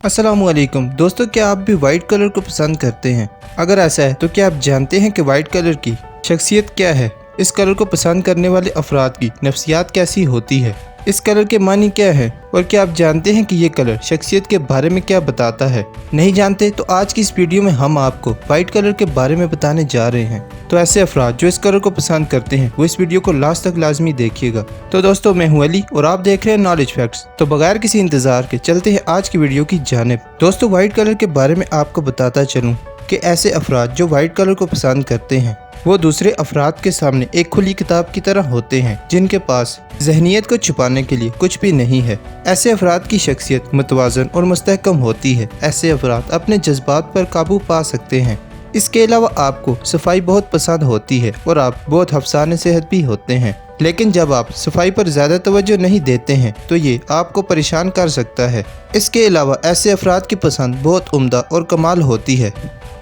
अस्सलामुअलैकुम दोस्तों, क्या आप भी वाइट कलर को पसंद करते हैं? अगर ऐसा है तो क्या आप जानते हैं कि वाइट कलर की शख्सियत क्या है? इस कलर को पसंद करने वाले अफराद की नफ्सियात कैसी होती है? इस कलर के मानी क्या है? और क्या आप जानते हैं कि ये कलर शख्सियत के बारे में क्या बताता है? नहीं जानते तो आज की इस वीडियो में हम आपको वाइट कलर के बारे में बताने जा रहे हैं। तो ऐसे अफराद जो इस कलर को पसंद करते हैं वो इस वीडियो को लास्ट तक लाजमी देखिएगा। तो दोस्तों, मैं हूं अली और आप देख रहे हैं नॉलेज फैक्ट्स। तो बगैर किसी इंतजार के चलते हैं आज की वीडियो की जानिब। दोस्तों, वाइट कलर के बारे में आपको बताता चलूँ कि ऐसे अफराद जो वाइट कलर को पसंद करते हैं वो दूसरे अफराद के सामने एक खुली किताब की तरह होते हैं, जिनके पास ज़हनियत को छुपाने के लिए कुछ भी नहीं है। ऐसे अफराद की शख्सियत मुतवाज़न और मुस्तहकम होती है। ऐसे अफराद अपने जज्बात पर काबू पा सकते हैं। इसके अलावा आपको सफाई बहुत पसंद होती है और आप बहुत हफ्साने सेहत भी होते हैं। लेकिन जब आप सफाई पर ज़्यादा तवज्जो नहीं देते हैं तो ये आपको परेशान कर सकता है। इसके अलावा ऐसे अफराद की पसंद बहुत उम्दा और कमाल होती है।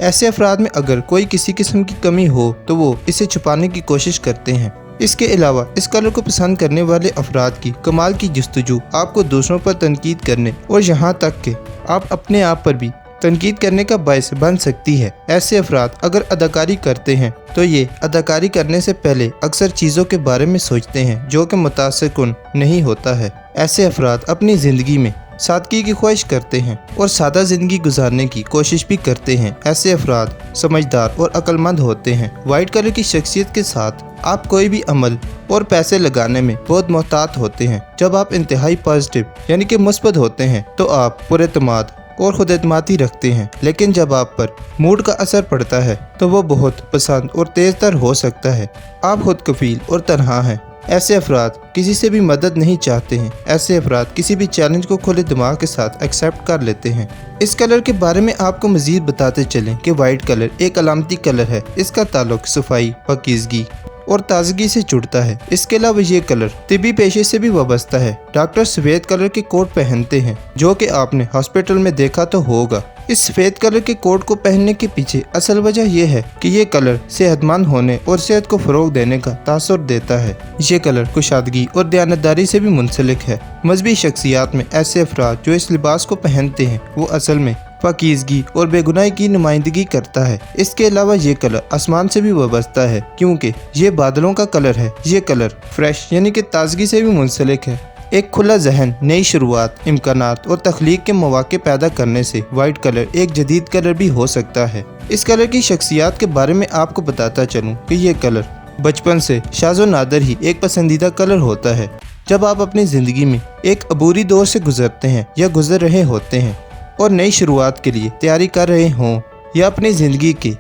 ऐसे अफराद में अगर कोई किसी किस्म की कमी हो तो वो इसे छुपाने की कोशिश करते हैं। इसके अलावा इस कलर को पसंद करने वाले अफराद की कमाल की जस्तजू आपको दूसरों पर तनकीद करने और यहाँ तक कि आप अपने आप पर भी तनकीद करने का बायस बन सकती है। ऐसे अफराद अगर अदाकारी करते हैं तो ये अदाकारी करने से पहले अक्सर चीज़ों के बारे में सोचते हैं जो कि मुतासिरकुन नहीं होता है। ऐसे अफराद अपनी ज़िंदगी में सादगी की ख्वाहिश करते हैं और सादा ज़िंदगी गुजारने की कोशिश भी करते हैं। ऐसे अफराद समझदार और अक्लमंद होते हैं। वाइट कलर की शख्सियत के साथ आप कोई भी अमल और पैसे लगाने में बहुत मोहतात होते हैं। जब आप इंतहाई पॉजिटिव यानी कि मुस्बत होते हैं तो आप पुरएतमाद और खुद एतमादी रखते हैं। लेकिन जब आप पर मूड का असर पड़ता है तो वो बहुत पसंद और तेज तर हो सकता है। आप खुद कफील और तन्हा हैं। ऐसे अफराद किसी से भी मदद नहीं चाहते हैं। ऐसे अफराद किसी भी चैलेंज को खुले दिमाग के साथ एक्सेप्ट कर लेते हैं। इस कलर के बारे में आपको मजीद बताते चलें कि वाइट कलर एक अलामती कलर है। इसका ताल्लुक सफाई, पाकीज़गी और ताजगी से जुड़ता है। इसके अलावा ये कलर तिबी पेशे से भी वाबस्ता है। डॉक्टर सफ़ेद कलर के कोट पहनते हैं, जो कि आपने हॉस्पिटल में देखा तो होगा। इस सफ़ेद कलर के कोट को पहनने के पीछे असल वजह यह है कि ये कलर सेहतमंद होने और सेहत को फ़रोग देने का तासुर देता है। ये कलर कुशादगी और दयानतदारी से भी मुंसलिक है। मजहबी शख्सियात में ऐसे अफराद जो इस लिबास को पहनते हैं वो असल में पाकीज़गी और बेगुनाही की नुमाइंदगी करता है। इसके अलावा ये कलर आसमान से भी वाबस्ता है, क्योंकि ये बादलों का कलर है। ये कलर फ्रेश यानी कि ताजगी से भी मुंसलिक है। एक खुला जहन, नई शुरुआत, इम्कानात और तख्लीक के मौके पैदा करने से वाइट कलर एक जदीद कलर भी हो सकता है। इस कलर की शख्सियात के बारे में आपको बताता चलूँ कि ये कलर बचपन से शाज़ो नादर ही एक पसंदीदा कलर होता है। जब आप अपनी ज़िंदगी में एक अबूरी दौर से गुजरते हैं या गुजर रहे होते हैं और नई शुरुआत के लिए तैयारी कर रहे हों या अपनी ज़िंदगी के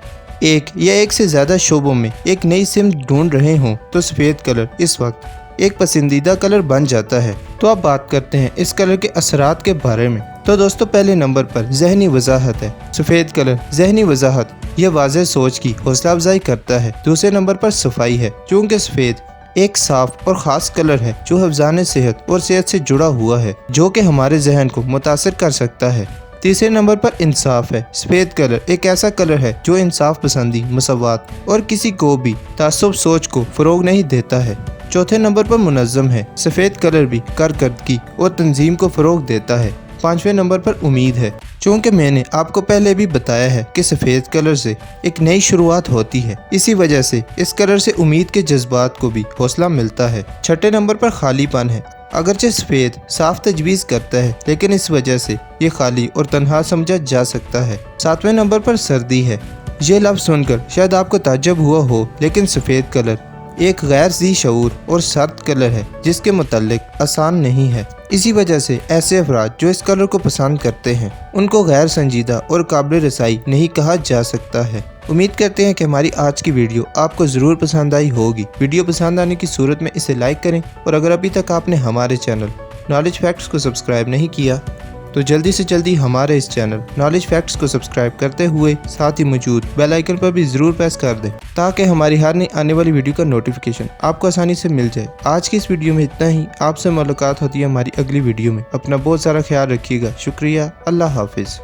एक या एक से ज़्यादा शोबों में एक नई सिमत ढूंढ रहे हों तो सफ़ेद कलर इस वक्त एक पसंदीदा कलर बन जाता है। तो अब बात करते हैं इस कलर के असरात के बारे में। तो दोस्तों, पहले नंबर पर ज़हनी वजाहत है। सफ़ेद कलर ज़हनी वजाहत यह वाज़ेह सोच की हौसला अफजाई करता है। दूसरे नंबर पर सफाई है, चूँकि सफ़ेद एक साफ और ख़ास कलर है जो हफ्ज़ाने सेहत और सेहत से जुड़ा हुआ है, जो कि हमारे जहन को मुतासर कर सकता है। तीसरे नंबर पर इंसाफ है। सफ़ेद कलर एक ऐसा कलर है जो इंसाफ पसंदी, मसवात और किसी को भी तासुब सोच को फ़रोग नहीं देता है। चौथे नंबर पर मुनज़्ज़म है। सफ़ेद कलर भी कारकर्दगी और तंजीम को फ़रोग देता है। पाँचवें नंबर पर उम्मीद है, चूँकि मैंने आपको पहले भी बताया है कि सफ़ेद कलर से एक नई शुरुआत होती है। इसी वजह से इस कलर से उम्मीद के जज्बात को भी हौसला मिलता है। छठे नंबर पर खालीपन है। अगरचे सफ़ेद साफ तजवीज़ करता है, लेकिन इस वजह से ये खाली और तन्हा समझा जा सकता है। सातवें नंबर पर सर्दी है। ये लफ्ज़ सुनकर शायद आपको ताज्जुब हुआ हो, लेकिन सफ़ेद कलर एक गैर ज़ी शऊर और सर्द कलर है जिसके मुताल्लिक आसान नहीं है। इसी वजह से ऐसे अफराद जो इस कलर को पसंद करते हैं उनको गैर संजीदा और काबिल रसाई नहीं कहा जा सकता है। उम्मीद करते हैं कि हमारी आज की वीडियो आपको ज़रूर पसंद आई होगी। वीडियो पसंद आने की सूरत में इसे लाइक करें और अगर अभी तक आपने हमारे चैनल नॉलेज फैक्ट्स को सब्सक्राइब नहीं किया तो जल्दी से जल्दी हमारे इस चैनल नॉलेज फैक्ट्स को सब्सक्राइब करते हुए साथ ही मौजूद बेल आइकन पर भी ज़रूर प्रेस कर दें, ताकि हमारी हर नई आने वाली वीडियो का नोटिफिकेशन आपको आसानी से मिल जाए। आज की इस वीडियो में इतना ही। आपसे मुलाकात होती है हमारी अगली वीडियो में। अपना बहुत सारा ख्याल रखिएगा। शुक्रिया। अल्लाह हाफिज़।